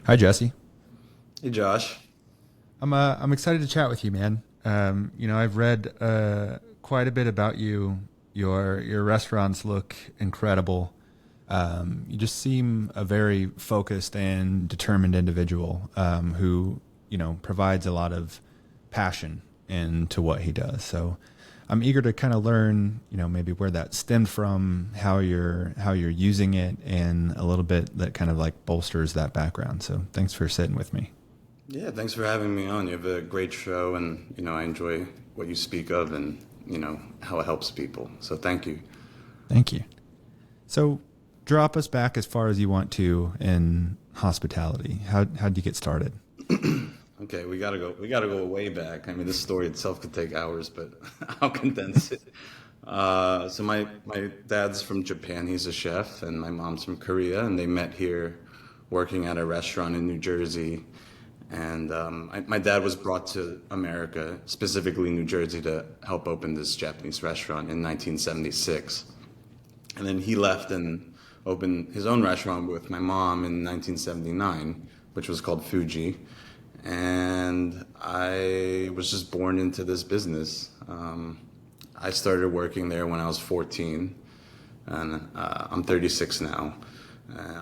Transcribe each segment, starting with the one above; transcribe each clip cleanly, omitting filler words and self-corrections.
Hi, Jesse. Hey Josh. I'm excited to chat with you, man. I've read quite a bit about you. Your restaurants look incredible. You just seem a very focused and determined individual who provides a lot of passion into what he does. So I'm eager to kind of learn, maybe where that stemmed from, how you're using it, and a little bit that kind of like bolsters that background. So thanks for sitting with me. Yeah, thanks for having me on. You have a great show, and I enjoy what you speak of, and how it helps people. So thank you. Thank you. So, drop us back as far as you want to in hospitality. How'd you get started? Okay, we gotta go way back. I mean, this story itself could take hours, but I'll condense it. So my dad's from Japan. He's a chef, and my mom's from Korea, and they met here, working at a restaurant in New Jersey. And my dad was brought to America, specifically New Jersey, to help open this Japanese restaurant in 1976. And then he left and opened his own restaurant with my mom in 1979, which was called Fuji. And I was just born into this business. I started working there when I was 14, and I'm 36 now.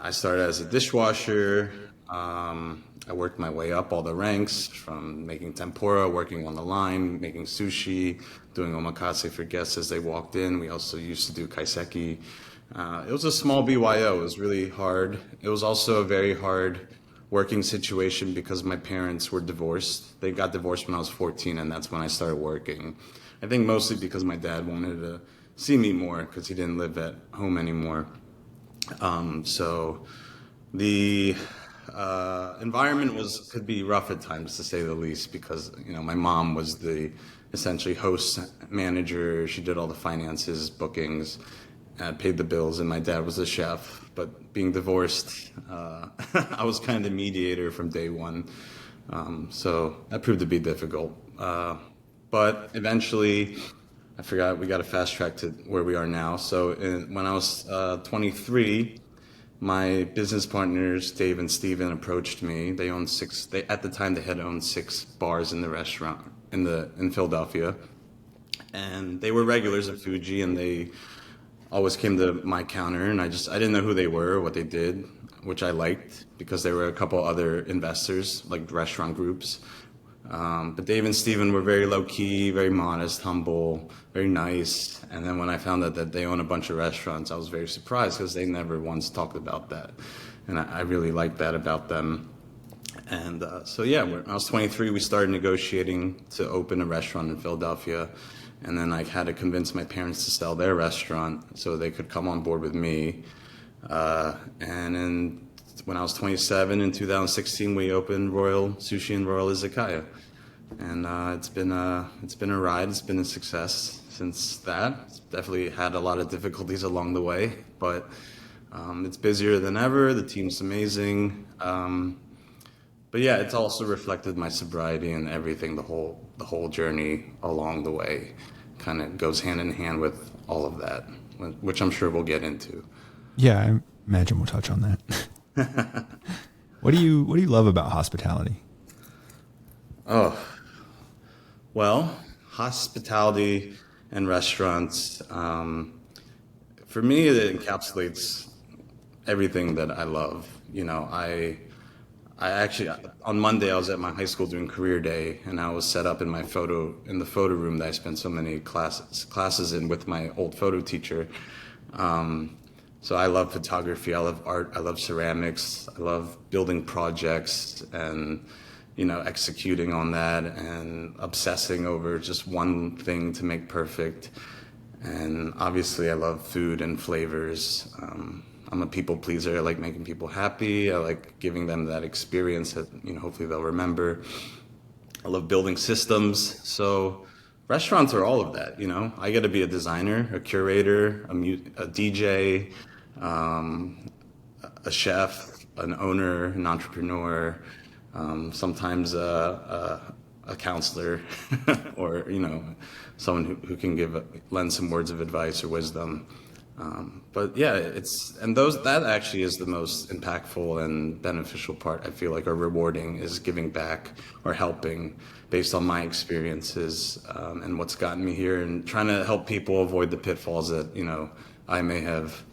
I started as a dishwasher. I worked my way up all the ranks from making tempura, working on the line, making sushi, doing omakase for guests as they walked in. We also used to do kaiseki. It was a small BYO. It was really hard. It was also a very hard working situation because my parents were divorced. They got divorced when I was 14, and that's when I started working. I think mostly because my dad wanted to see me more because he didn't live at home anymore. So the environment was could be rough at times, to say the least, because my mom was the essentially host manager. She did all the finances, bookings, paid the bills, and my dad was the chef. But being divorced, I was kind of the mediator from day one. So that proved to be difficult. But eventually, I forgot we got a fast track to where we are now. So when I was 23, my business partners, Dave and Steven, approached me. They owned six. At the time they had owned six bars in the restaurant in Philadelphia, and they were regulars at Fuji, and they always came to my counter, and I didn't know who they were or what they did, which I liked because there were a couple other investors, like restaurant groups. But Dave and Steven were very low key, very modest, humble, very nice. And then when I found out that they own a bunch of restaurants, I was very surprised because they never once talked about that. And I really liked that about them. And so, yeah, when I was 23, we started negotiating to open a restaurant in Philadelphia. And then I had to convince my parents to sell their restaurant so they could come on board with me. When I was 27 in 2016, we opened Royal Sushi and Royal Izakaya, and it's been a ride. It's been a success since that. It's definitely had a lot of difficulties along the way, but it's busier than ever. The team's amazing, but yeah, it's also reflected my sobriety and everything. The whole journey along the way kind of goes hand in hand with all of that, which I'm sure we'll get into. Yeah, I imagine we'll touch on that. What do you love about hospitality? Oh, well, hospitality and restaurants, for me, it encapsulates everything that I love. I actually, on Monday, I was at my high school doing career day, and I was set up in the photo room that I spent so many classes in with my old photo teacher. So I love photography, I love art, I love ceramics, I love building projects and, executing on that and obsessing over just one thing to make perfect. And obviously I love food and flavors. I'm a people pleaser. I like making people happy. I like giving them that experience that, hopefully they'll remember. I love building systems. So restaurants are all of that. I get to be a designer, a curator, a DJ, a chef, an owner, an entrepreneur, sometimes a counselor, or someone who can lend some words of advice or wisdom. But yeah, and those that actually is the most impactful and beneficial part. I feel like, or rewarding, is giving back or helping based on my experiences, and what's gotten me here, and trying to help people avoid the pitfalls that I may have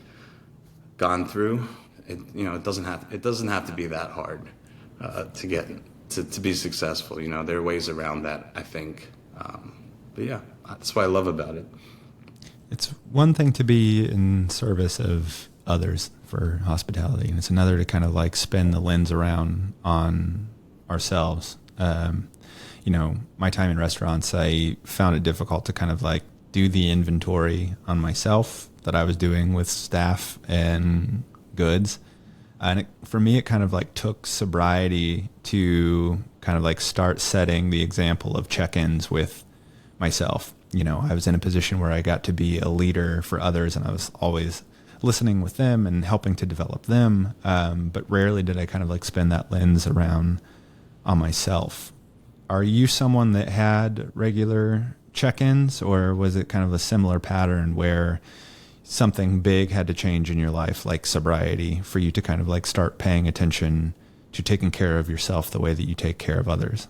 gone through. It doesn't have to be that hard to get to be successful. There are ways around that, I think. But yeah, that's what I love about it. It's one thing to be in service of others for hospitality, and it's another to kind of like spin the lens around on ourselves. My time in restaurants, I found it difficult to kind of like do the inventory on myself that I was doing with staff and goods. And for me, it kind of like took sobriety to kind of like start setting the example of check-ins with myself. I was in a position where I got to be a leader for others, and I was always listening with them and helping to develop them. But rarely did I kind of like spin that lens around on myself. Are you someone that had regular check-ins, or was it kind of a similar pattern where something big had to change in your life, like sobriety, for you to kind of like start paying attention to taking care of yourself the way that you take care of others?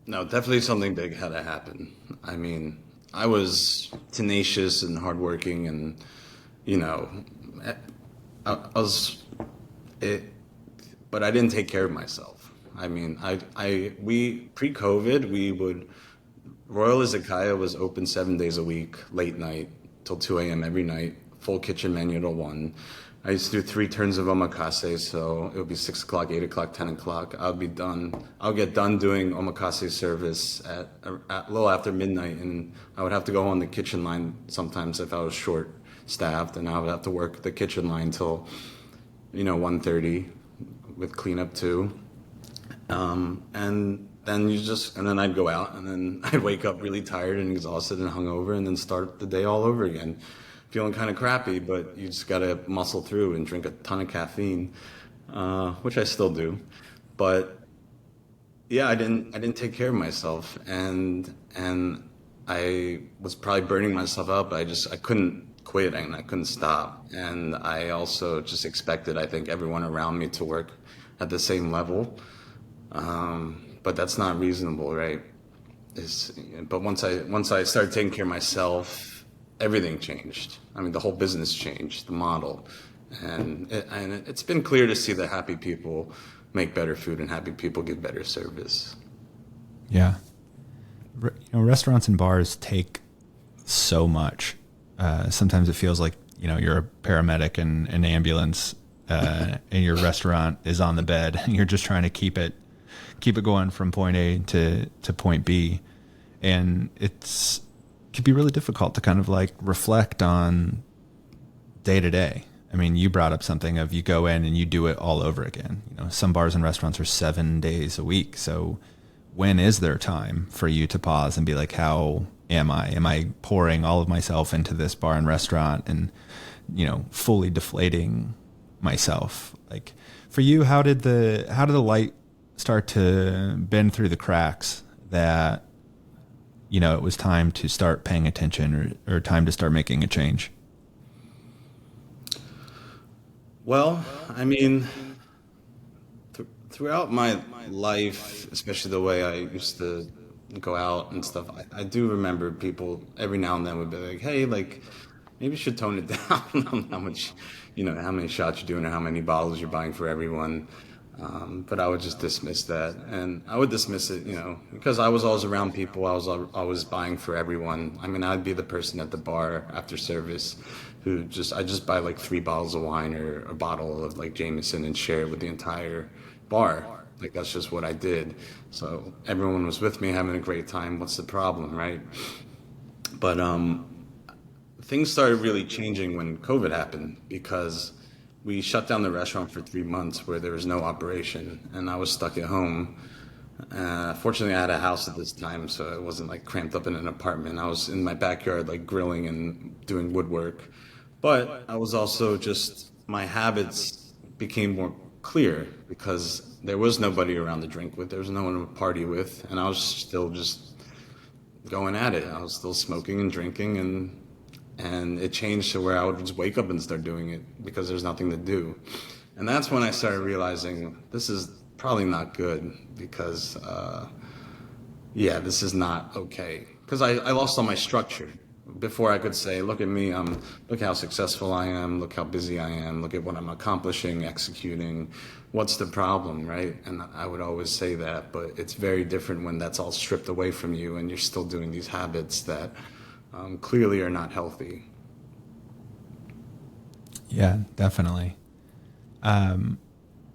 No, definitely something big had to happen. I mean, I was tenacious and hardworking, and you know, I was it, but I didn't take care of myself. I mean, we pre-COVID, we would Royal Izakaya was open 7 days a week, late night till 2 a.m. every night, full kitchen menu till 1. I used to do 3 turns of omakase, so it would be 6 o'clock, 8 o'clock, 10 o'clock. I'll be done. I'll get done doing omakase service at a little after midnight, and I would have to go on the kitchen line sometimes if I was short staffed, and I would have to work the kitchen line till 1:30 with cleanup too. And then I'd go out, and then I'd wake up really tired and exhausted and hungover, and then start the day all over again, feeling kind of crappy. But you just gotta muscle through and drink a ton of caffeine, which I still do. But yeah, I didn't take care of myself, and I was probably burning myself out, but I couldn't quit, and I couldn't stop. And I also just expected, I think, everyone around me to work at the same level. But that's not reasonable, right? But once I started taking care of myself, everything changed. I mean, the whole business changed, the model, and it's been clear to see that happy people make better food, and happy people give better service. Yeah. Restaurants and bars take so much. Sometimes it feels like, you're a paramedic in an ambulance, and your restaurant is on the bed, and you're just trying to keep it going from point A to point B. And it could be really difficult to kind of like reflect on day to day. I mean, you brought up something of you go in and you do it all over again. Some bars and restaurants are 7 days a week. So when is there time for you to pause and be like, how am I? Am I pouring all of myself into this bar and restaurant and, fully deflating myself? Like for you, how did the light start to bend through the cracks that, it was time to start paying attention or time to start making a change? Well, I mean, throughout my life, especially the way I used to go out and stuff, I do remember people every now and then would be like, "Hey, like, maybe you should tone it down on how much, how many shots you're doing or how many bottles you're buying for everyone." But I would just dismiss that, and I would dismiss it, because I was always around people. I was buying for everyone. I mean, I'd be the person at the bar after service who I just buy like 3 bottles of wine or a bottle of like Jameson and share it with the entire bar. Like that's just what I did. So everyone was with me having a great time. What's the problem, right? But things started really changing when COVID happened, because we shut down the restaurant for 3 months where there was no operation, and I was stuck at home. Fortunately, I had a house at this time, so I wasn't like cramped up in an apartment. I was in my backyard, like grilling and doing woodwork. But I was also my habits became more clear because there was nobody around to drink with, there was no one to party with, and I was still just going at it. I was still smoking and drinking, and And it changed to where I would just wake up and start doing it because there's nothing to do. And that's when I started realizing this is probably not good because, yeah, this is not okay. Because I lost all my structure. Before I could say, look at me, look how successful I am, look how busy I am, look at what I'm accomplishing, executing. What's the problem, right? And I would always say that, but it's very different when that's all stripped away from you and you're still doing these habits that clearly are not healthy. Yeah, definitely.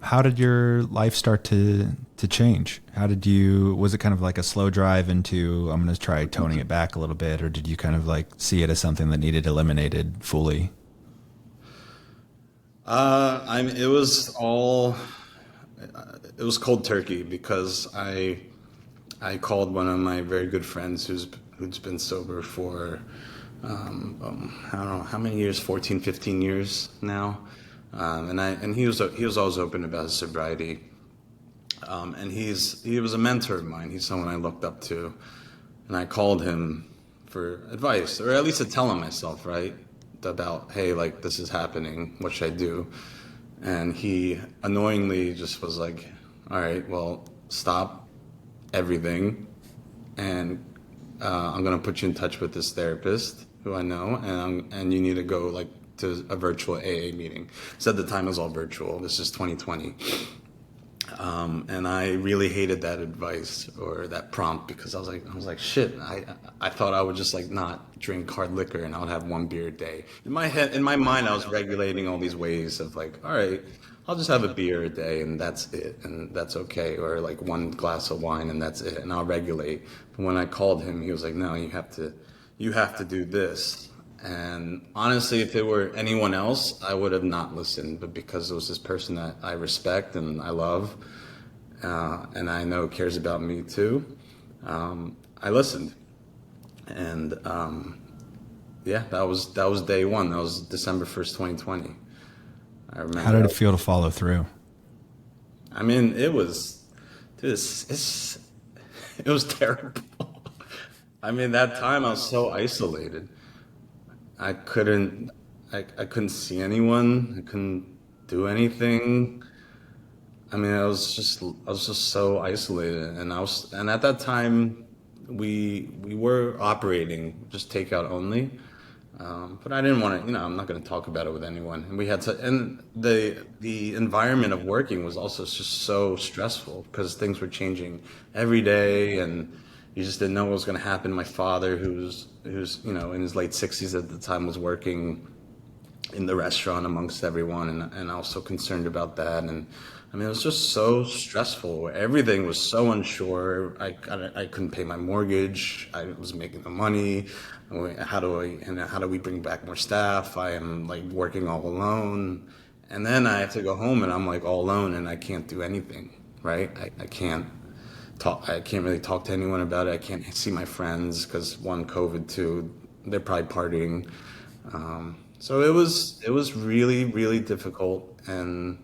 How did your life start to change? How did you, was it kind of like a slow drive into, I'm going to try toning it back a little bit, or did you kind of like see it as something that needed eliminated fully? It was all, it was cold turkey because I called one of my very good friends who's been sober for I don't know how many years, 14, 15 years now. And he was always open about his sobriety. And he was a mentor of mine. He's someone I looked up to. And I called him for advice, or at least to tell him myself, right? About, hey, like this is happening. What should I do? And he annoyingly just was like, all right, well, stop everything, and I'm gonna put you in touch with this therapist who I know, and you need to go like to a virtual AA meeting. So at the time it was all virtual. This is 2020. And I really hated that advice or that prompt because I was like, shit. I thought I would just like not drink hard liquor and I would have one beer a day. In my head, in my mind, I was regulating all these ways of like, all right, I'll just have a beer a day and that's it, and that's okay, or like one glass of wine and that's it, and I'll regulate. But when I called him, he was like, no, you have to do this. And honestly, if it were anyone else, I would have not listened. But because it was this person that I respect and I love, and I know cares about me too, I listened. And yeah, that was day one. That was December 1st, 2020. I How remember did it that. feel to follow through? I mean, it was, dude, it was terrible. I mean, that time I was so isolated. I couldn't I couldn't see anyone. I couldn't do anything. I mean, I was just so isolated, and at that time we were operating just takeout only. But I didn't want to, I'm not going to talk about it with anyone. And we had to, and the environment of working was also just so stressful because things were changing every day, and you just didn't know what was going to happen. My father, who's in his late 60s at the time, was working in the restaurant amongst everyone, and I was so concerned about that. And I mean, it was just so stressful. Everything was so unsure. I couldn't pay my mortgage. I was making the money. How do we bring back more staff? I am like working all alone. And then I have to go home and I'm like all alone and I can't do anything, right? I can't talk. I can't really talk to anyone about it. I can't see my friends because one, COVID, two, they're probably partying. So it was really, really difficult, and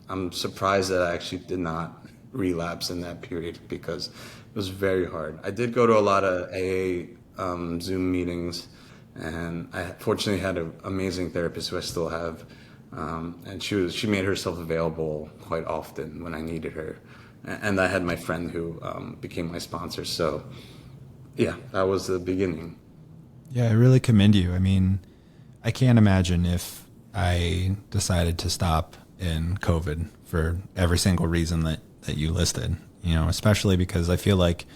I'm surprised that I actually did not relapse in that period because it was very hard. I did go to a lot of AA Zoom meetings, and I fortunately had an amazing therapist who I still have, and she made herself available quite often when I needed her, and I had my friend who became my sponsor. So yeah, that was the beginning. Yeah, I really commend you. I mean, I can't imagine if I decided to stop in COVID for every single reason that you listed, especially because I feel like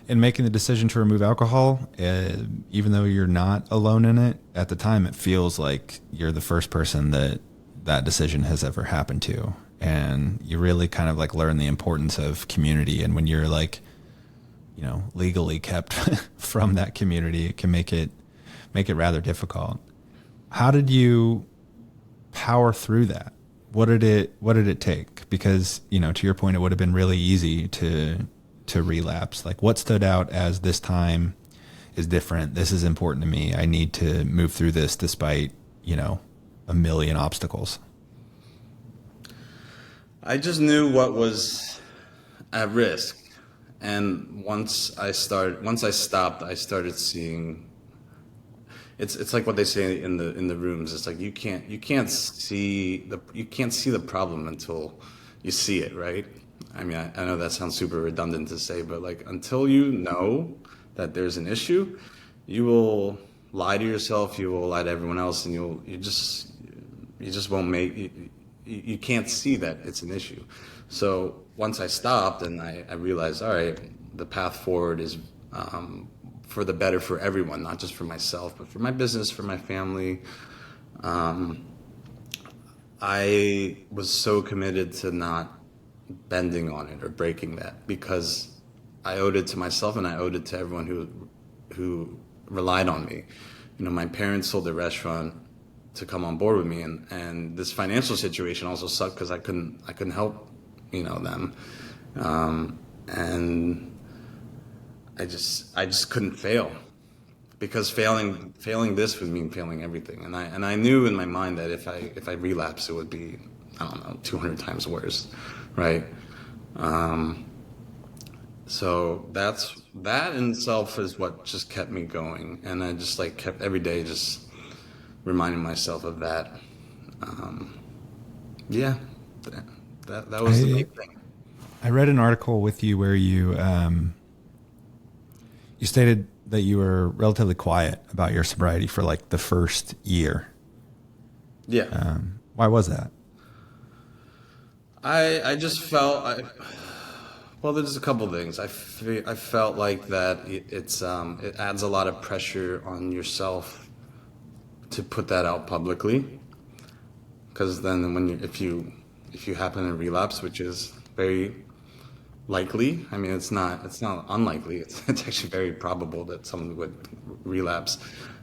in making the decision to remove alcohol, even though you're not alone in it, at the time it feels like you're the first person that decision has ever happened to. And you really kind of like learn the importance of community. And when you're like, legally kept from that community, it can make it rather difficult. How did you power through that? What did it take? Because, to your point, it would have been really easy to relapse. Like, what stood out as this time is different? This is important to me. I need to move through this despite, a million obstacles. I just knew what was at risk, and once I stopped, I started seeing it's like what they say in the rooms. It's like you can't see the problem until you see it, right? I mean, I know that sounds super redundant to say, but like until you know that there's an issue, you will lie to yourself, you will lie to everyone else, and you just won't you can't see that it's an issue. So once I stopped and I realized, all right, the path forward is for the better for everyone, not just for myself, but for my business, for my family. I was so committed to not bending on it or breaking that because I owed it to myself and I owed it to everyone who relied on me. You know, my parents sold their restaurant to come on board with me, and this financial situation also sucked because I couldn't help, you know, them, and I just couldn't fail because failing this would mean failing everything, and I knew in my mind that if I relapse it would be, I don't know, 200 times worse, right? So that in itself is what just kept me going, and I just like kept every day just reminding myself of that. Yeah, that was the I main thing. I read an article with you where you stated that you were relatively quiet about your sobriety for like the first year. Yeah, Why was that? I just felt well. There's a couple things. I felt like that it adds a lot of pressure on yourself to put that out publicly, because then if you happen to relapse, which is very likely. I mean, it's not unlikely. It's actually very probable that someone would relapse.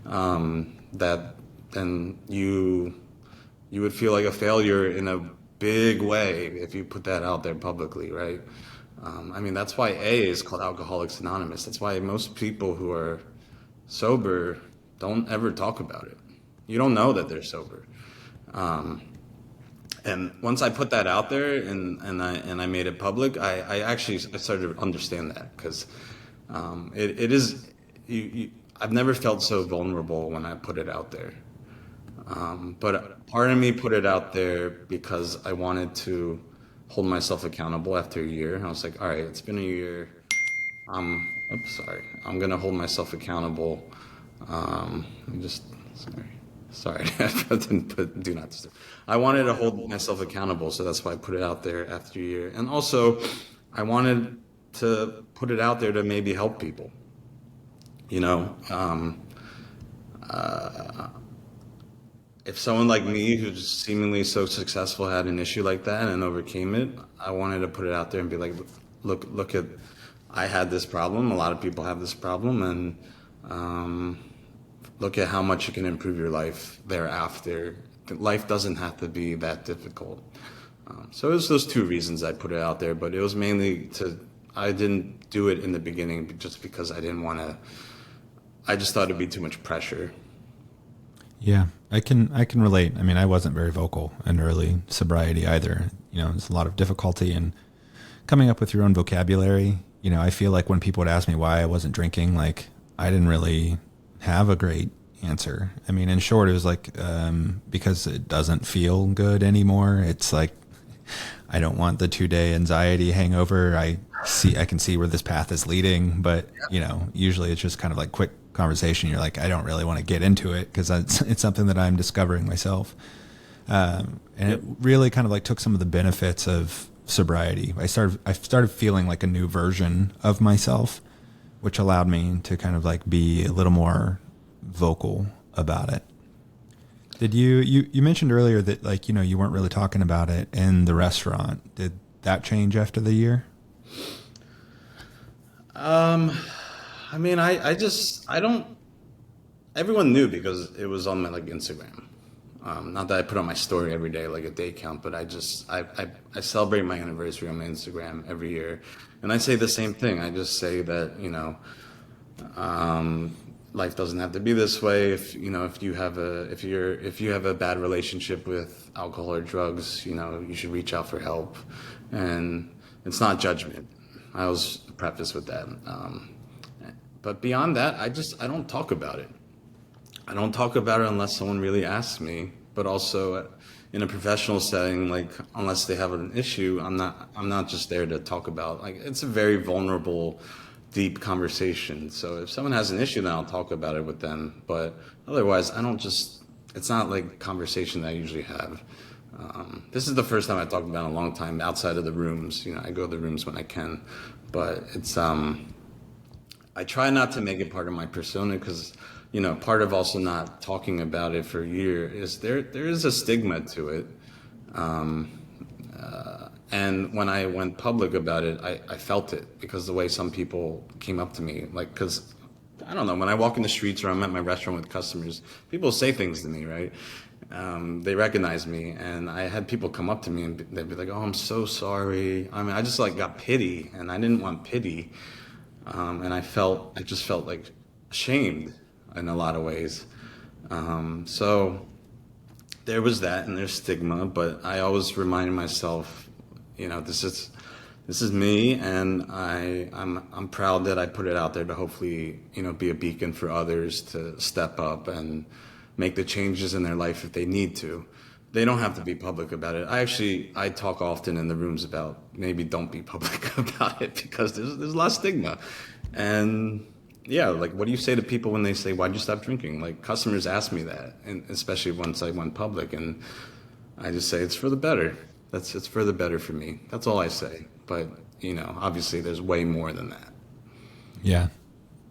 That then you would feel like a failure in a big way if you put that out there publicly, right? I mean, that's why A is called Alcoholics Anonymous. That's why most people who are sober don't ever talk about it. You don't know that they're sober. And once I put that out there and I made it public, I started to understand that because it is I've never felt so vulnerable when I put it out there. But part of me put it out there because I wanted to hold myself accountable after a year. And I was like, all right, it's been a year. Oops, sorry. I'm gonna hold myself accountable. Let me just sorry, I didn't put do not disturb. I wanted to hold myself accountable, so that's why I put it out there after a year. And also, I wanted to put it out there to maybe help people. You know, if someone like me, who's seemingly so successful, had an issue like that and overcame it, I wanted to put it out there and be like, look at, I had this problem. A lot of people have this problem, and look at how much you can improve your life thereafter. Life doesn't have to be that difficult. So it was those two reasons I put it out there, but it was mainly I didn't do it in the beginning just because I didn't want to, I just thought it'd be too much pressure. Yeah, I can relate. I mean, I wasn't very vocal in early sobriety either. You know, there's a lot of difficulty in coming up with your own vocabulary. You know, I feel like when people would ask me why I wasn't drinking, like I didn't really have a great answer. I mean, in short, it was like because it doesn't feel good anymore. It's like I don't want the 2-day anxiety hangover. I can see where this path is leading, but you know, usually it's just kind of like quick conversation. You're like, I don't really want to get into it because it's something that I'm discovering myself. And it really kind of like took some of the benefits of sobriety. I started feeling like a new version of myself, which allowed me to kind of like be a little more vocal about it. Did you mentioned earlier that like, you know, you weren't really talking about it in the restaurant. Did that change after the year? I mean, I don't, everyone knew because it was on my like Instagram. Not that I put on my story every day, like a day count, but I celebrate my anniversary on my Instagram every year. And I say the same thing. I just say that, you know, life doesn't have to be this way. If, you know, if you have a bad relationship with alcohol or drugs, you know, you should reach out for help. And it's not judgment. I always preface with that. But beyond that, I don't talk about it. I don't talk about it unless someone really asks me, but also in a professional setting, like unless they have an issue, I'm not just there to talk about, like it's a very vulnerable, deep conversation. So if someone has an issue, then I'll talk about it with them. But otherwise, I don't just, it's not like conversation that I usually have. This is the first time I talked about it in a long time outside of the rooms. You know, I go to the rooms when I can, but I try not to make it part of my persona because, you know, part of also not talking about it for a year is there is a stigma to it. And when I went public about it, I felt it because the way some people came up to me, like, because I don't know, when I walk in the streets or I'm at my restaurant with customers, people say things to me, right? They recognize me, and I had people come up to me and they'd be like, "Oh, I'm so sorry." I mean, I just like got pity, and I didn't want pity, and I just felt like ashamed in a lot of ways. So there was that, and there's stigma, but I always reminded myself, you know, this is me, and I'm proud that I put it out there to hopefully, you know, be a beacon for others to step up and make the changes in their life if they need to. They don't have to be public about it. I talk often in the rooms about maybe don't be public about it because there's a lot of stigma, and yeah, like what do you say to people when they say, "Why'd you stop drinking?" Like customers ask me that, and especially once I went public, and I just say it's for the better. It's for the better for me. That's all I say. But you know, obviously, there's way more than that. Yeah,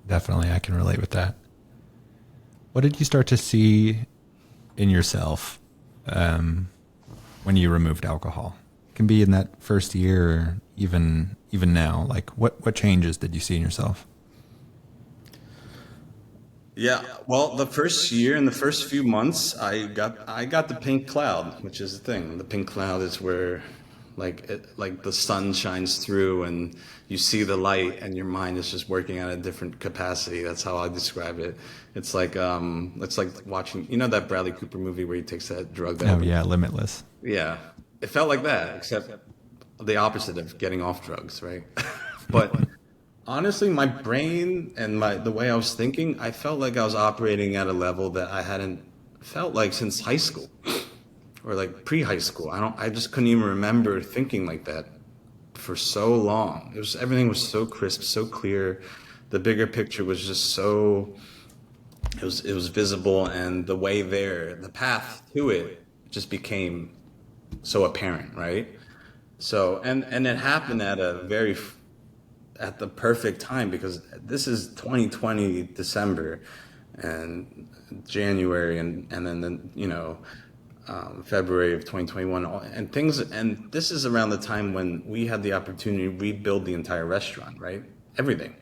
definitely. I can relate with that. What did you start to see in yourself when you removed alcohol? It can be in that first year, or even now. Like, what changes did you see in yourself? Yeah, well, the first year and the first few months, I got the pink cloud, which is the thing. The pink cloud is where, like the sun shines through, and you see the light, and your mind is just working at a different capacity. That's how I describe it. It's like watching, you know, that Bradley Cooper movie where he takes that drug that Oh everyone. yeah, limitless. Yeah, it felt like that, except the opposite of getting off drugs, right? But honestly, my brain and the way I was thinking, I felt like I was operating at a level that I hadn't felt like since high school or like pre-high school. I just couldn't even remember thinking like that for so long. Everything was so crisp, so clear. The bigger picture was just so it was visible, and the way there, the path to it just became so apparent, right? So and it happened at the perfect time because this is 2020 December and January and then February of 2021 and things, and this is around the time when we had the opportunity to rebuild the entire restaurant, right? Everything.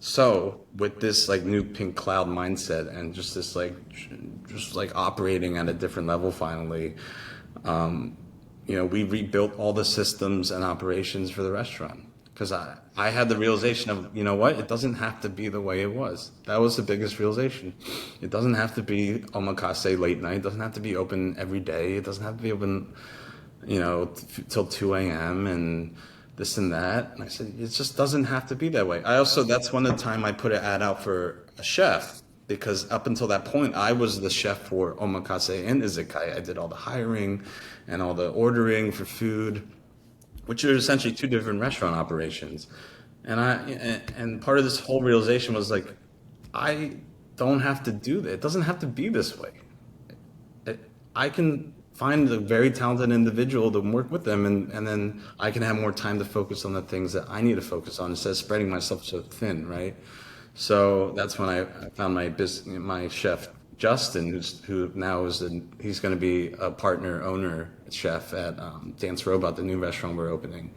So with this like new pink cloud mindset and just like operating at a different level finally, we rebuilt all the systems and operations for the restaurant because I had the realization of, you know what, it doesn't have to be the way it was. That was the biggest realization. It doesn't have to be omakase late night. It doesn't have to be open every day. It doesn't have to be open, till 2 a.m. and this and that. And I said, it just doesn't have to be that way. That's one of the time I put an ad out for a chef because up until that point, I was the chef for omakase and izakaya. I did all the hiring and all the ordering for food, which are essentially two different restaurant operations. And part of this whole realization was like, I don't have to do that. It doesn't have to be this way. I can find a very talented individual to work with them, and then I can have more time to focus on the things that I need to focus on instead of spreading myself so thin, right? So that's when I found my chef Justin, who now he's going to be a partner owner chef at Dance Robot, the new restaurant we're opening.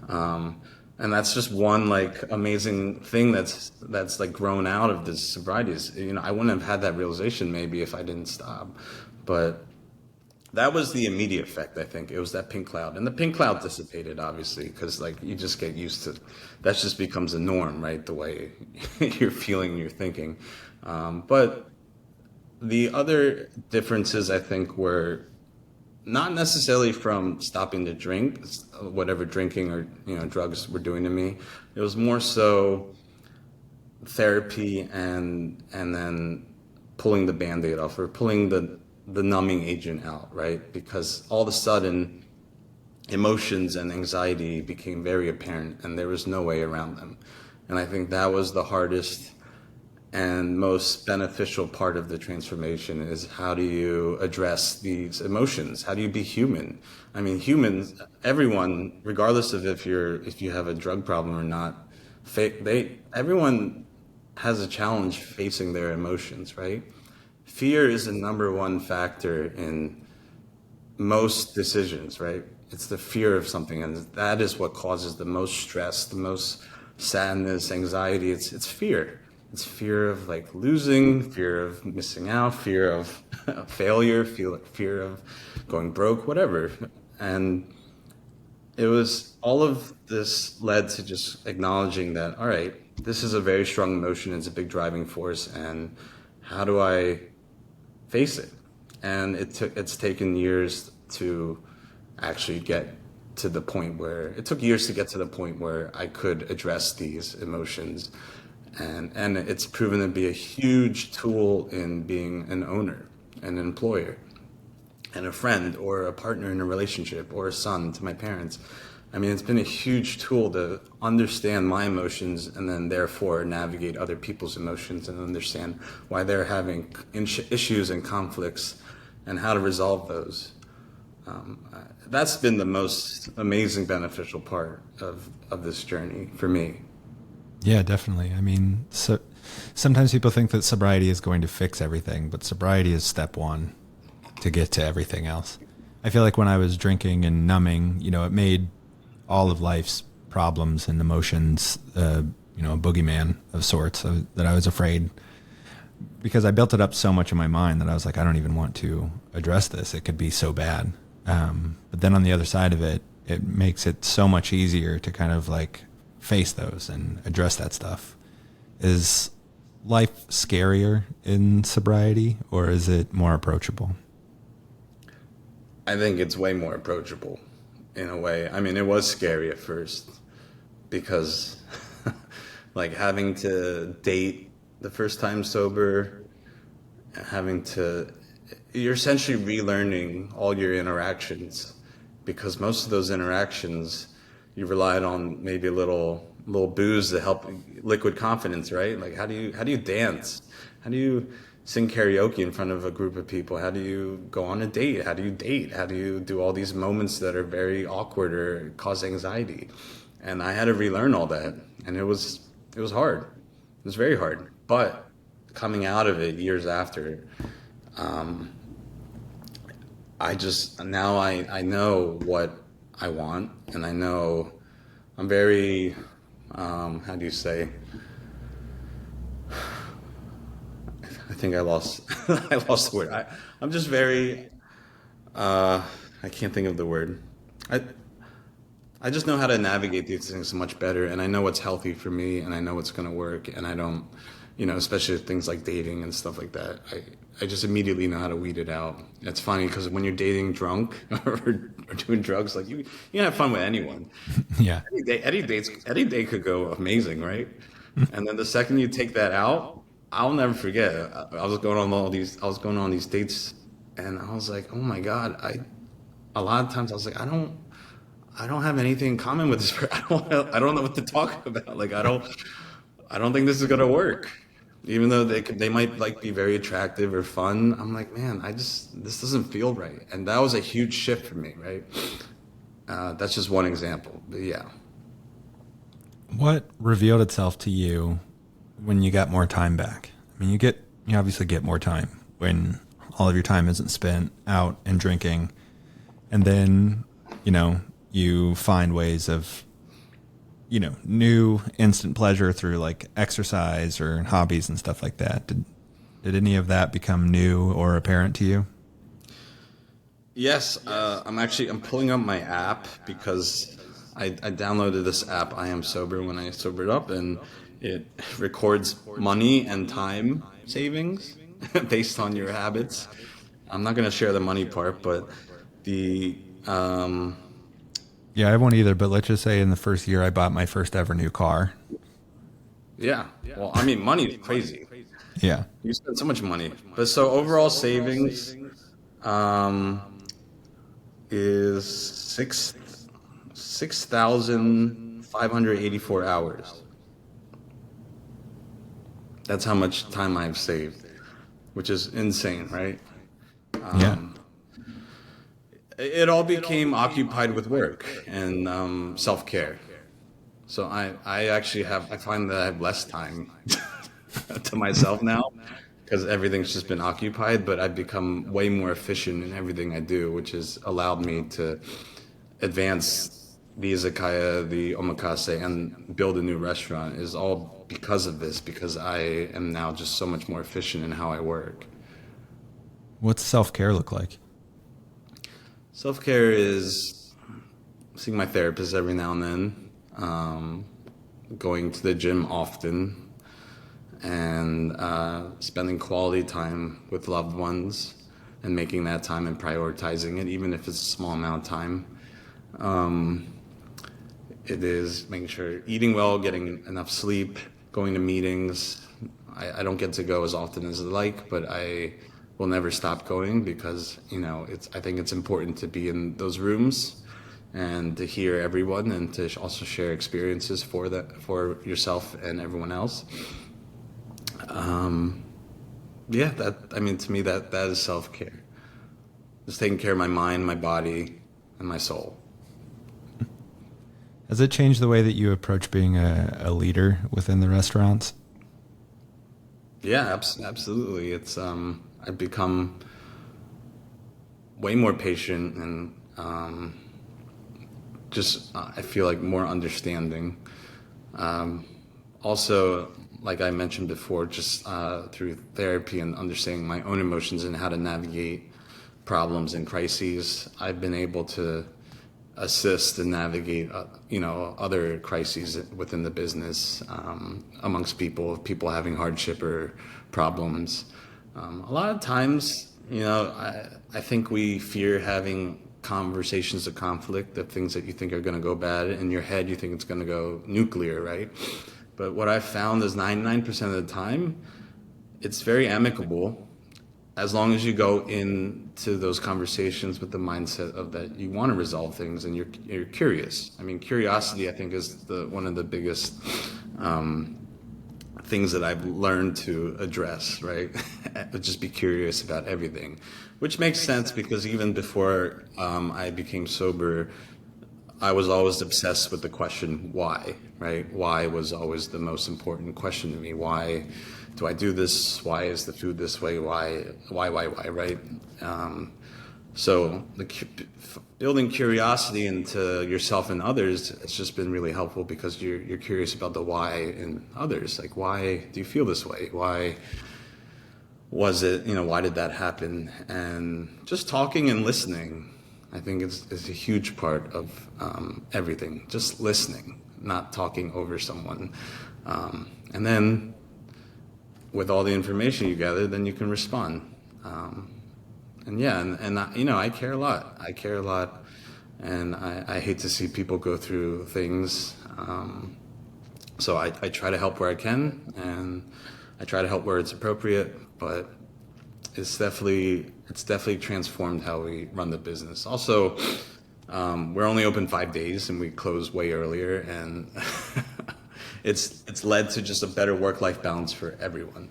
And that's just one like amazing thing that's like grown out of this sobriety. I wouldn't have had that realization maybe if I didn't stop, but that was the immediate effect. I think it was that pink cloud, and the pink cloud dissipated obviously because like you just get used to that. Just becomes a norm, right? The way you're feeling, you're thinking. But the other differences I think were not necessarily from stopping to drink, whatever drinking or drugs were doing to me. It was more so therapy and then pulling the band-aid off or pulling the numbing agent out, right? Because all of a sudden emotions and anxiety became very apparent and there was no way around them. And I think that was the hardest and most beneficial part of the transformation is how do you address these emotions? How do you be human? I mean, humans, everyone, regardless of if you have a drug problem or not, everyone has a challenge facing their emotions, right? Fear is the number one factor in most decisions, right? It's the fear of something, and that is what causes the most stress, the most sadness, anxiety. It's fear. It's fear of like losing, fear of missing out, fear of failure, fear of going broke, whatever. And it was all of this led to just acknowledging that, all right, this is a very strong emotion, it's a big driving force, and how do I face it? And it's taken years to actually get to the point where it took years to get to the point where I could address these emotions, and it's proven to be a huge tool in being an owner, an employer, and a friend or a partner in a relationship or a son to my parents. I mean, it's been a huge tool to understand my emotions and then therefore navigate other people's emotions and understand why they're having issues and conflicts and how to resolve those. That's been the most amazing, beneficial part of this journey for me. Yeah, definitely. I mean, so sometimes people think that sobriety is going to fix everything, but sobriety is step one to get to everything else. I feel like when I was drinking and numbing, it made all of life's problems and emotions, a boogeyman of sorts that I was afraid, because I built it up so much in my mind that I was like, I don't even want to address this. It could be so bad. But then on the other side of it, it makes it so much easier to kind of like face those and address that stuff. Is life scarier in sobriety, or is it more approachable? I think it's way more approachable in a way. I mean, it was scary at first because like having to date the first time sober, you're essentially relearning all your interactions because most of those interactions you relied on maybe a little booze to help liquid confidence, right? Like how do you dance? How do you sing karaoke in front of a group of people? How do you go on a date? How do you date? How do you do all these moments that are very awkward or cause anxiety? And I had to relearn all that, and it was hard. It was very hard. But coming out of it years after, I know what I want, and I know I'm very how do you say? I think I lost I lost the word. I'm just very I can't think of the word. I I just know how to navigate these things much better, and I know what's healthy for me, and I know what's going to work, and I don't, especially things like dating and stuff like that. I just immediately know how to weed it out. It's funny because when you're dating drunk or doing drugs, like you can have fun with anyone. Yeah. Any day could go amazing, right? And then the second you take that out, I'll never forget. I was going on these dates, and I was like, oh my God, a lot of times I was like, I don't have anything in common with this person. I don't know what to talk about. Like I don't think this is gonna work. Even though they might like be very attractive or fun, I'm like, man, this doesn't feel right. And that was a huge shift for me, right? That's just one example, but yeah. What revealed itself to you when you got more time back? I mean, you obviously get more time when all of your time isn't spent out and drinking, and then, you find ways of, new instant pleasure through like exercise or hobbies and stuff like that. Did any of that become new or apparent to you? Yes, I'm pulling up my app because I downloaded this app, I Am Sober, when I sobered up, and it records money and time savings based on your habits. I'm not going to share the money part, but the Yeah, I won't either, but let's just say in the first year I bought my first ever new car. yeah. Well, I mean, money is crazy. Yeah. You spend so much money. But so overall savings um, is 6,584 hours. That's how much time I've saved, which is insane, right? Yeah. It all became occupied with work and self-care. So I actually I find that I have less time to myself now because everything's just been occupied, but I've become way more efficient in everything I do, which has allowed me to advance the izakaya, the omakase, and build a new restaurant is all because of this, because I am now just so much more efficient in how I work. What's self-care look like? Self-care is seeing my therapist every now and then, going to the gym often, and spending quality time with loved ones and making that time and prioritizing it, even if it's a small amount of time. It is making sure eating well, getting enough sleep, going to meetings. I don't get to go as often as I like, but I will never stop going because, I think it's important to be in those rooms and to hear everyone and to also share experiences for yourself and everyone else. Yeah, to me, that is self-care. Just taking care of my mind, my body, and my soul. Has it changed the way that you approach being a leader within the restaurants? Yeah, absolutely. I've become way more patient and I feel like more understanding. Also, like I mentioned before, just through therapy and understanding my own emotions and how to navigate problems and crises, I've been able to assist and navigate, other crises within the business, amongst people having hardship or problems. A lot of times, I think we fear having conversations of conflict, of things that you think are going to go bad. In your head, you think it's going to go nuclear, right? But what I've found is 99% of the time, it's very amicable as long as you go into those conversations with the mindset of that you want to resolve things and you're curious. I mean, curiosity, I think, is one of the biggest things that I've learned to address, right? Just be curious about everything, which makes sense because even before I became sober, I was always obsessed with the question why, right? Why was always the most important question to me. Why do I do this? Why is the food this way? Why, right? So building curiosity into yourself and others, it's just been really helpful because you're curious about the why in others. Like, why do you feel this way? Why was it, why did that happen? And just talking and listening, I think is a huge part of everything. Just listening, not talking over someone. And then with all the information you gather, then you can respond. And yeah, I care a lot. I care a lot, and I hate to see people go through things. So I try to help where I can, and I try to help where it's appropriate. But it's definitely transformed how we run the business. Also, we're only open 5 days, and we close way earlier, and it's led to just a better work-life balance for everyone.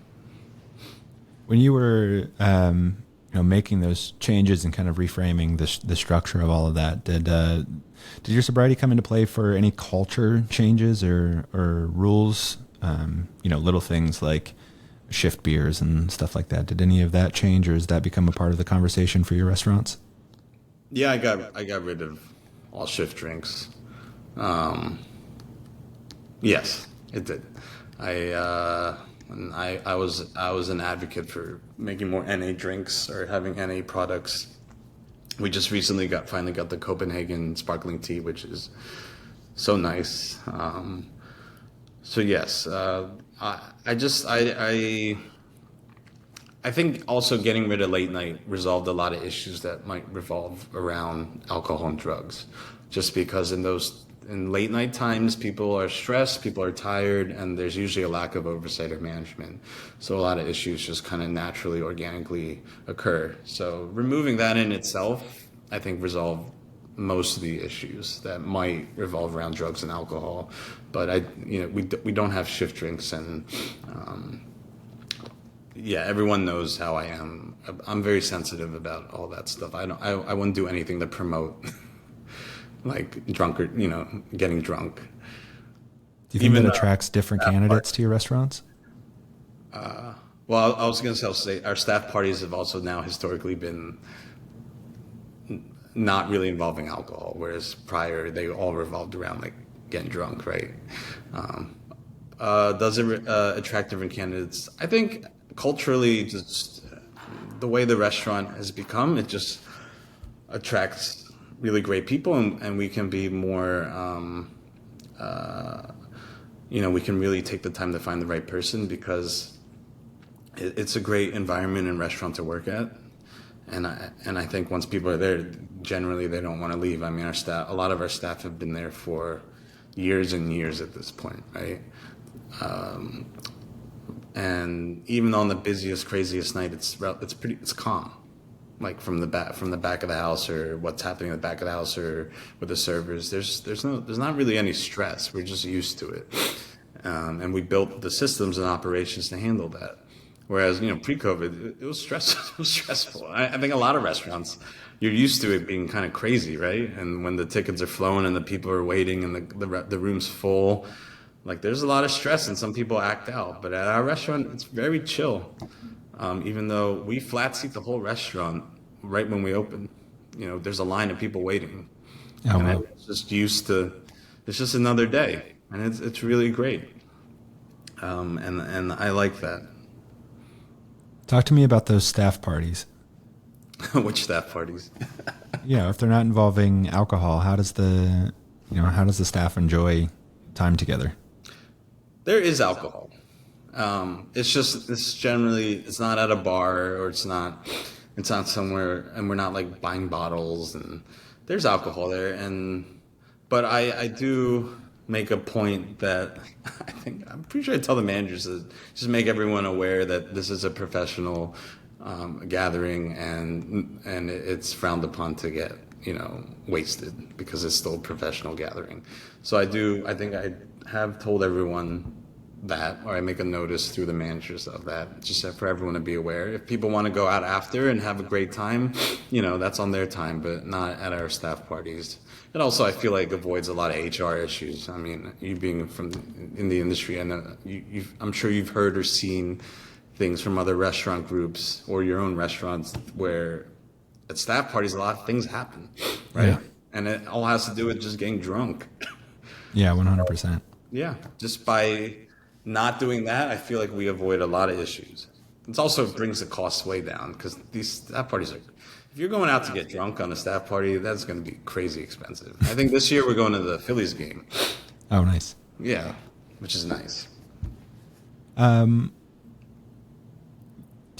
When you were making those changes and kind of reframing the structure of all of that, did your sobriety come into play for any culture changes or rules? Little things like shift beers and stuff like that. Did any of that change, or has that become a part of the conversation for your restaurants? Yeah, I got rid of all shift drinks. Yes, it did. I was an advocate for making more NA drinks or having NA products. We just recently finally got the Copenhagen sparkling tea, which is so nice. So yes, I I think also getting rid of late night resolved a lot of issues that might revolve around alcohol and drugs. Just because in late night times, people are stressed, people are tired, and there's usually a lack of oversight or management. So a lot of issues just kind of naturally, organically occur. So removing that in itself, I think resolve most of the issues that might revolve around drugs and alcohol. But we don't have shift drinks, and yeah, everyone knows how I am. I'm very sensitive about all that stuff. I wouldn't do anything to promote like drunk or getting drunk. Do you think that attracts different candidates to your restaurants? Well, I was going to say our staff parties have also now historically been not really involving alcohol, whereas prior they all revolved around like getting drunk, right? Does it attract different candidates? I think culturally, just the way the restaurant has become, it just attracts really great people, and we can be more, we can really take the time to find the right person, because it's a great environment and restaurant to work at. And I think once people are there, generally they don't want to leave. I mean, a lot of our staff have been there for years and years at this point, right? And even on the busiest, craziest night, it's calm, like from the back of the house, or what's happening in the back of the house, or with the servers. There's not really any stress. We're just used to it, and we built the systems and operations to handle that. Whereas, pre-COVID, it was stressful. It was stressful. I think a lot of restaurants, you're used to it being kind of crazy, right? And when the tickets are flowing and the people are waiting and the room's full, like there's a lot of stress and some people act out. But at our restaurant, it's very chill. Even though we flat seat the whole restaurant right when we open, there's a line of people waiting. Oh, and wow. it's just used to, it's just another day, and it's really great. And I like that. Talk to me about those staff parties. Which staff parties? If they're not involving alcohol, how does the staff enjoy time together? There is alcohol. It's not at a bar, or it's not somewhere, and we're not like buying bottles, and there's alcohol there. But I do make a point that I'm pretty sure I tell the managers to just make everyone aware that this is a professional gathering, and it's frowned upon to get wasted, because it's still a professional gathering. So I think I have told everyone that, or I make a notice through the managers of that, just for everyone to be aware. If people want to go out after and have a great time, that's on their time, but not at our staff parties. It also, I feel like, avoids a lot of HR issues. I mean, you being in the industry, and I'm sure you've heard or seen things from other restaurant groups or your own restaurants where at staff parties a lot of things happen, right? Yeah. And it all has to do with just getting drunk. Yeah, 100%. Yeah, just by not doing that, I feel like we avoid a lot of issues. It also brings the costs way down, because these staff parties are, if you're going out to get drunk on a staff party, that's going to be crazy expensive. I think this year we're going to the Phillies game. Oh, nice. Yeah, which is nice. Do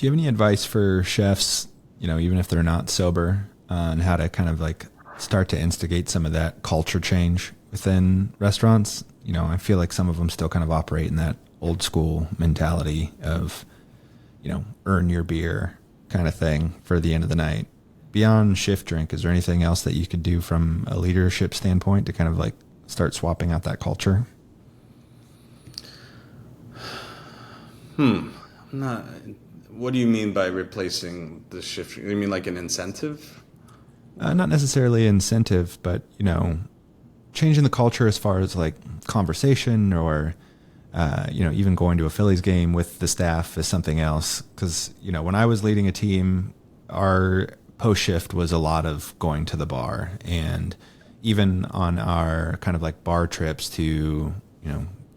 you have any advice for chefs, even if they're not sober, on how to kind of like start to instigate some of that culture change within restaurants? I feel like some of them still kind of operate in that old school mentality of, earn your beer kind of thing for the end of the night. Beyond shift drink, is there anything else that you could do from a leadership standpoint to kind of like start swapping out that culture? Not. What do you mean by replacing the shift? You mean like an incentive? Not necessarily incentive, but, changing the culture as far as like conversation, or, even going to a Phillies game with the staff is something else. Because, when I was leading a team, our post shift was a lot of going to the bar, and even on our kind of like bar trips to,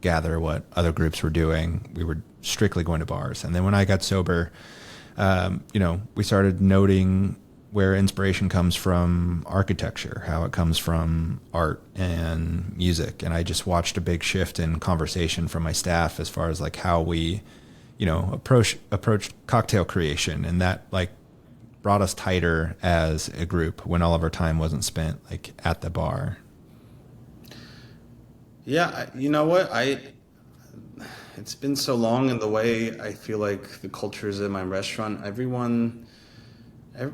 gather what other groups were doing, we were strictly going to bars. And then when I got sober, we started noting where inspiration comes from architecture, how it comes from art and music. And I just watched a big shift in conversation from my staff as far as like how we, approached cocktail creation, and that like brought us tighter as a group when all of our time wasn't spent like at the bar. Yeah, you know what? It's been so long in the way I feel like the culture is in my restaurant.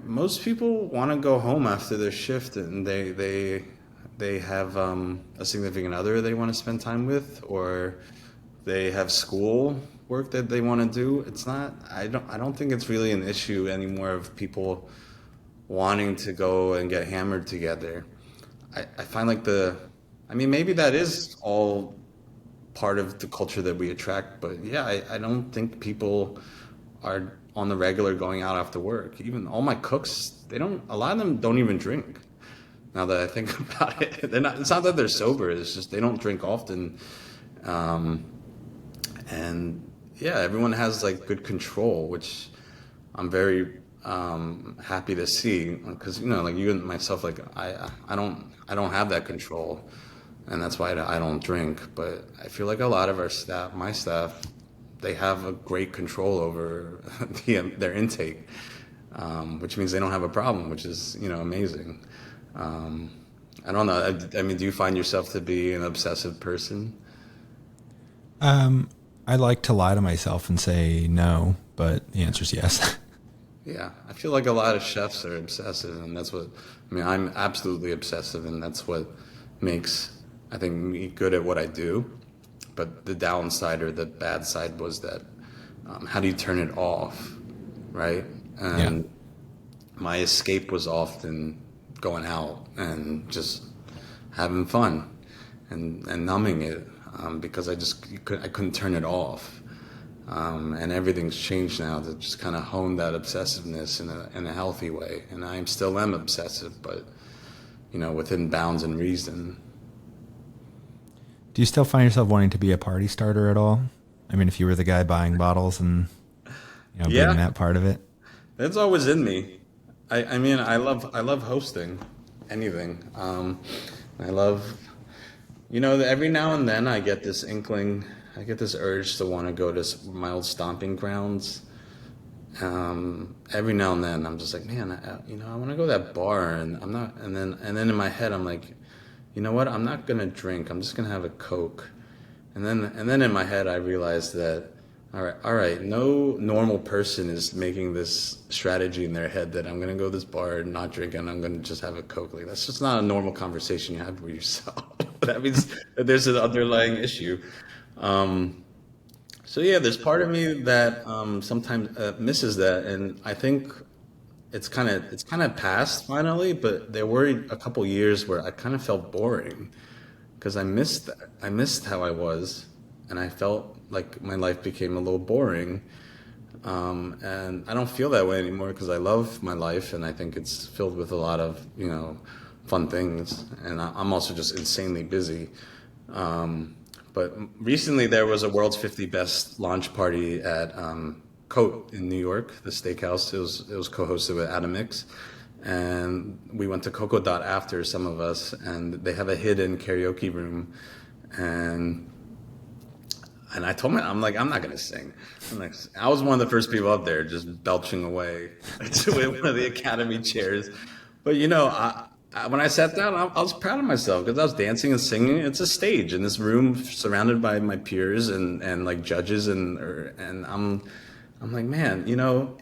Most people want to go home after their shift, and they have a significant other they want to spend time with, or they have school work that they want to do. It's not. I don't think it's really an issue anymore of people wanting to go and get hammered together. I find like I mean, maybe that is all part of the culture that we attract. But yeah, I don't think people are on the regular going out after work. Even all my cooks, a lot of them don't even drink. Now that I think about it, it's not that they're sober. It's just they don't drink often. Um, and yeah, everyone has like good control, which I'm very happy to see because like you and myself, like I don't have that control, and that's why I don't drink. But I feel like a lot of my staff, they have a great control over their intake, which means they don't have a problem, which is amazing. Um, I don't know. I mean, do you find yourself to be an obsessive person? I like to lie to myself and say no, but the answer is yes. Yeah, I feel like a lot of chefs are obsessive, and I mean, I'm absolutely obsessive, and that's what makes, I think, me good at what I do. But the downside or the bad side was that how do you turn it off, right? Yeah. And my escape was often going out and just having fun and numbing it because I couldn't turn it off. And everything's changed now to just kind of hone that obsessiveness in a healthy way. And I still am obsessive, but within bounds and reason. Do you still find yourself wanting to be a party starter at all? I mean, if you were the guy buying bottles and being Yeah, that part of it. that's always in me. I mean, I love hosting anything. I love every now and then I get this inkling, I get this urge to want to go to my old stomping grounds. Every now and then I'm just like, man, I want to go to that bar, and I'm not, and then in my head I'm like, you know what? I'm not gonna drink. I'm just gonna have a Coke. And then in my head I realized that, all right, no normal person is making this strategy in their head that I'm gonna go to this bar and not drink and I'm gonna just have a Coke. Like that's just not a normal conversation you have with yourself. That means that there's an underlying issue. Um, so yeah, there's part of me that sometimes misses that, and I think it's kind of passed finally. But there were a couple years where I kind of felt boring because I missed that. I missed how I was, and I felt like my life became a little boring. And I don't feel that way anymore because I love my life, and I think it's filled with a lot of fun things. And I'm also just insanely busy. But recently there was a World's 50 Best launch party at Cote in New York, the steakhouse. It was co-hosted with Adam Mix, and we went to Coco Dot after, some of us, and they have a hidden karaoke room, and I told me, I'm like, I'm not gonna sing. I was one of the first people up there, just belching away to one of the Academy chairs. But when I sat down, I was proud of myself because I was dancing and singing. It's a stage in this room, surrounded by my peers and like judges, and I'm like, man,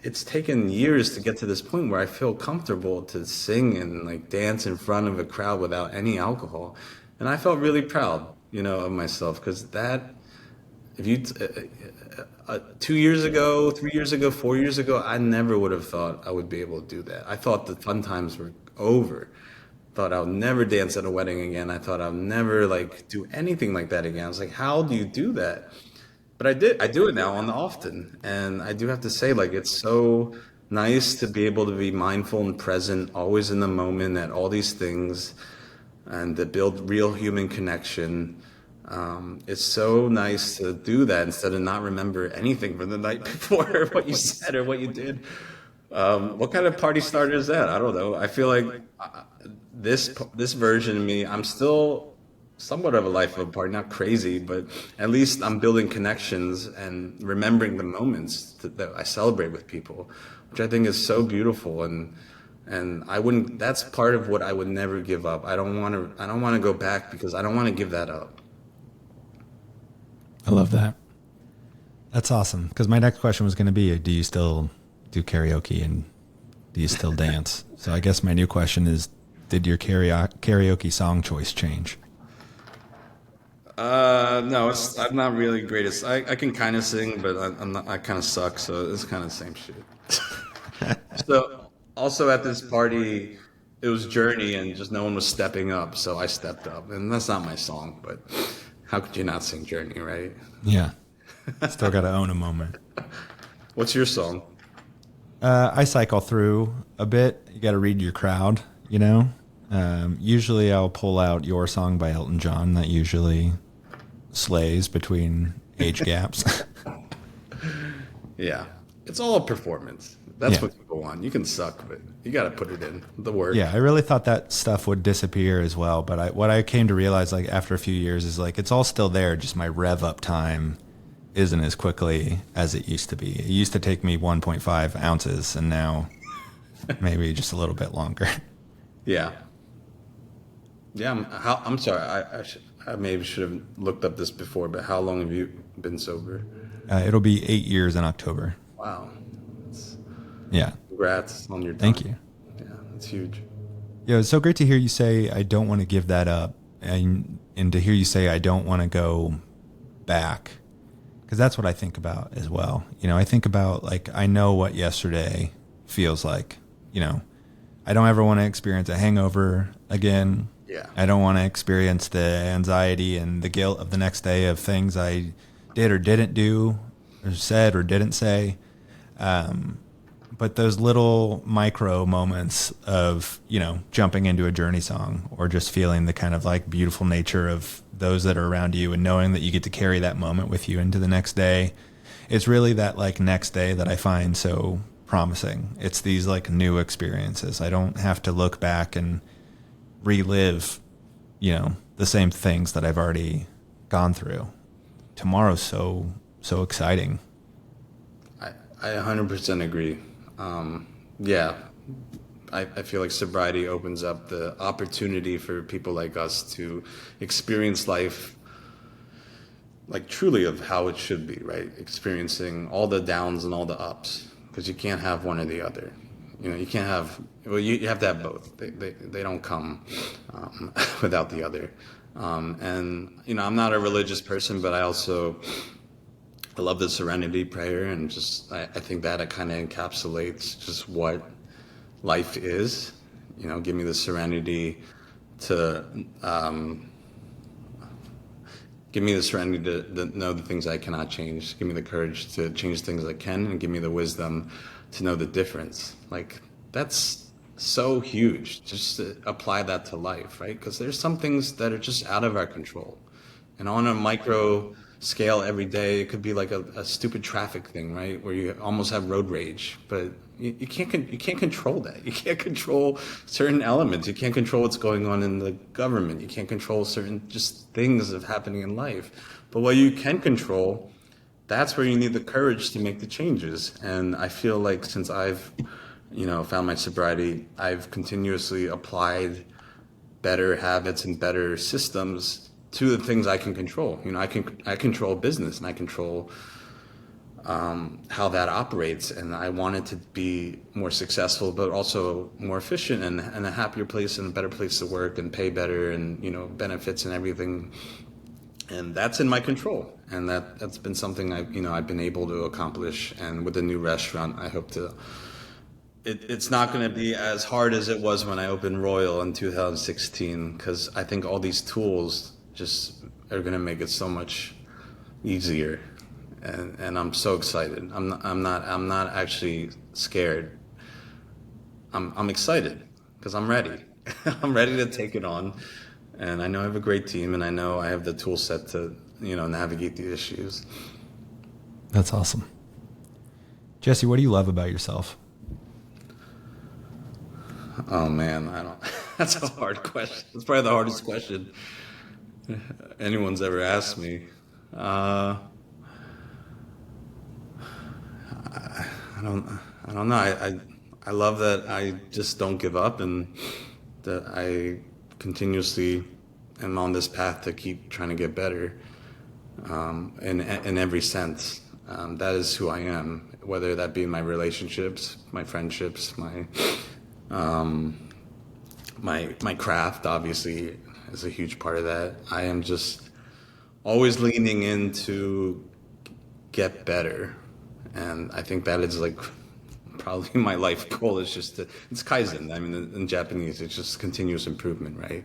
it's taken years to get to this point where I feel comfortable to sing and like dance in front of a crowd without any alcohol, and I felt really proud, of myself because that. If you 2 years ago, 3 years ago, 4 years ago, I never would have thought I would be able to do that. I thought the fun times were over. Thought I would never dance at a wedding again. I thought I would never like do anything like that again. I was like, how do you do that? But I did. I do it now on the often, and I do have to say, like, it's so nice to be able to be mindful and present, always in the moment at all these things, and to build real human connection. It's so nice to do that instead of not remember anything from the night before, or what you said or what you did. What kind of party starter is that? I don't know. I feel like this version of me, I'm still somewhat of a life of a party, not crazy, but at least I'm building connections and remembering the moments that I celebrate with people, which I think is so beautiful. And I wouldn't, that's part of what I would never give up. I don't want to go back because I don't want to give that up. I love that. That's awesome. Because my next question was going to be, do you still do karaoke and do you still dance? So I guess my new question is, did your karaoke song choice change? No, I'm not really greatest. I can kind of sing, but I'm not, I kind of suck, so it's kind of the same shit. So also at this party, it was Journey, and just no one was stepping up, so I stepped up, and that's not my song, but how could you not sing Journey, right? Yeah. Still got to own a moment. What's your song? I cycle through a bit. You got to read your crowd, you know? Usually I'll pull out Your Song by Elton John. That usually slays between age gaps. Yeah, it's all a performance. That's Yeah. what people want. You can suck, but you got to put it in the work. Yeah, I really thought that stuff would disappear as well. But what I came to realize, like, after a few years is, like, it's all still there. Just my rev up time isn't as quickly as it used to be. It used to take me 1.5 ounces, and now maybe just a little bit longer. Yeah. Yeah, I'm sorry. I maybe should have looked up this before, but how long have you been sober? It'll be 8 years in October. Wow. That's, Yeah. congrats on your time. Thank you. Yeah, that's huge. Yeah, it's so great to hear you say, I don't want to give that up. And to hear you say, I don't want to go back. Because that's what I think about as well. You know, I think about, like, I know what yesterday feels like. You know, I don't ever want to experience a hangover again. Yeah. I don't want to experience the anxiety and the guilt of the next day of things I did or didn't do or said or didn't say. But those little micro moments of, you know, jumping into a Journey song or just feeling the kind of like beautiful nature of those that are around you and knowing that you get to carry that moment with you into the next day. It's really that like next day that I find so promising. It's these like new experiences. I don't have to look back and relive, you know, the same things that I've already gone through. Tomorrow's so exciting. I 100% agree. Yeah, I feel like sobriety opens up the opportunity for people like us to experience life like truly of how it should be, right? Experiencing all the downs and all the ups, because you can't have one or the other. You know, you can't have, well, you have to have both. They don't come without the other. And, you know, I'm not a religious person, but I love the serenity prayer, and just I think that it kind of encapsulates just what life is. You know, give me the serenity to know the things I cannot change. Give me the courage to change things I can, and give me the wisdom to know the difference. Like, that's so huge. Just to apply that to life, right? Because there's some things that are just out of our control. And on a micro scale every day, it could be like a stupid traffic thing, right? Where you almost have road rage, but you can't control that. You can't control certain elements. You can't control what's going on in the government. You can't control certain just things that are happening in life. But what you can control, that's where you need the courage to make the changes. And I feel like since I've, you know, found my sobriety, I've continuously applied better habits and better systems to the things I can control. You know, I control business, and I control how that operates, and I want it to be more successful, but also more efficient and a happier place and a better place to work and pay better, and, you know, benefits and everything. And that's in my control, and that's been something I've been able to accomplish. And with the new restaurant, I hope to. It's not going to be as hard as it was when I opened Royal in 2016, because I think all these tools just are going to make it so much easier, and I'm so excited. I'm not actually scared. I'm excited because I'm ready. I'm ready to take it on, and I know I have a great team, and I know I have the tool set to, you know, navigate the issues. That's awesome. Jesse, what do you love about yourself? Oh man, I don't. That's a hard question. It's probably the hardest question. anyone's ever asked me. Uh, I don't I don't know. I love that I just don't give up and that I continuously am on this path to keep trying to get better in every sense. That is who I am, whether that be my relationships, my friendships, my craft. Obviously, is a huge part of that. I am just always leaning in to get better, and I think that is like probably my life goal is just to, it's kaizen. I mean, in Japanese, it's just continuous improvement, right?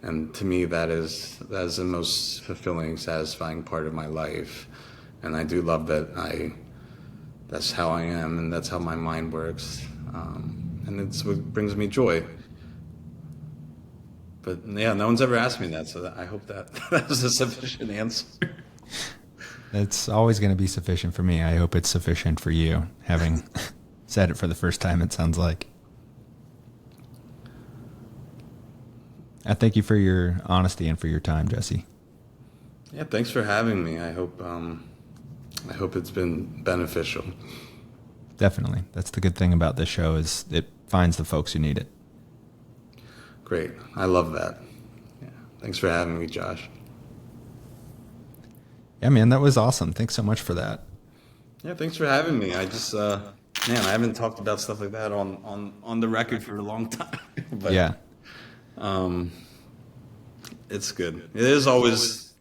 And to me, that is the most fulfilling, satisfying part of my life. And I do love that that's how I am, and that's how my mind works, and it's what brings me joy. But yeah, no one's ever asked me that, so I hope that that was a sufficient answer. It's always going to be sufficient for me. I hope it's sufficient for you, having said it for the first time, it sounds like. I thank you for your honesty and for your time, Jesse. Yeah, thanks for having me. I hope it's been beneficial. Definitely. That's the good thing about this show is it finds the folks who need it. Great. I love that. Yeah. Thanks for having me, Josh. Yeah, man, that was awesome. Thanks so much for that. Yeah, thanks for having me. I just man, I haven't talked about stuff like that on the record for a long time. But Yeah. it's good. It is always